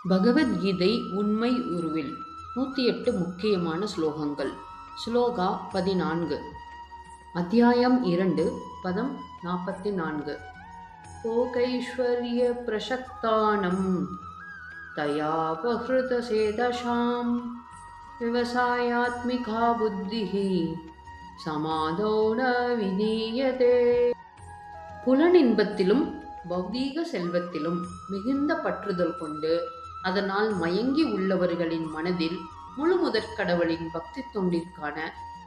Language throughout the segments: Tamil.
பகவத்கீதை உண்மை உருவில் 108 முக்கியமான ஸ்லோகங்கள். ஸ்லோகா 14. அத்தியாயம் 2, பதம் 44. போகைஸ்வர்ய பிரசக்தானம் தயாபஹ்ருத சேதசாம் விவசாயாத்மிகா புத்திஹி சமாதோ ந விதீயதே. புலனின்பத்திலும் பௌதீக செல்வத்திலும் மிகுந்த பற்றுதல் கொண்டு அதனால் மயங்கி உள்ளவர்களின் மனதில் முழு முதற்கடவுளின் பக்தி தொண்டிற்கான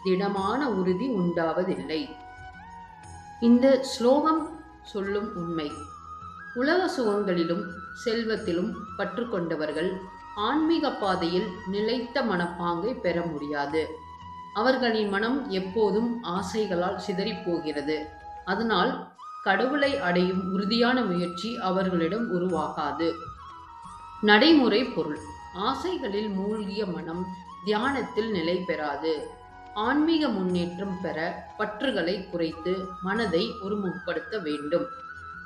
திடமான உறுதி உண்டாவதில்லை. இந்த ஸ்லோகம் சொல்லும் உண்மை. உலக சுகங்களிலும் செல்வத்திலும் பற்று கொண்டவர்கள் ஆன்மீக பாதையில் நிலைத்த மனப்பாங்கை பெற முடியாது. அவர்களின் மனம் எப்போதும் ஆசைகளால் சிதறிப்போகிறது. அதனால் கடவுளை அடையும் உறுதியான முயற்சி அவர்களிடம் உருவாகாது. நடைமுறை பொருள். ஆசைகளில் மூழ்கிய மனம் தியானத்தில் நிலை பெறாது. ஆன்மீக முன்னேற்றம் பெற பற்றுகளை குறைத்து மனதை ஒருமுகப்படுத்த வேண்டும்.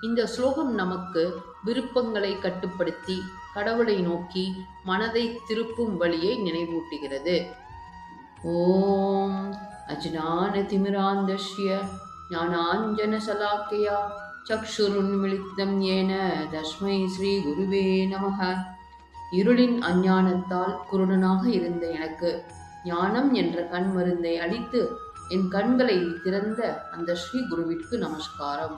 இந்த ஸ்லோகம் நமக்கு விருப்பங்களை கட்டுப்படுத்தி கடவுளை நோக்கி மனதை திருப்பும் வழியை நினைவூட்டுகிறது. ஓம் அஜ்ஞான திமிராந்தஸ்ய ஞானாஞ்சன சலாக்கயா சக்ஷுருன்மிளித்தம் ஏன தஸ்மை ஸ்ரீ குருவே நமஹ. இருளின் அஞ்ஞானத்தால் குருடனாக இருந்த எனக்கு ஞானம் என்ற கண் மருந்தை அளித்து என் கண்களை திறந்த அந்த ஸ்ரீ குருவிற்கு நமஸ்காரம்.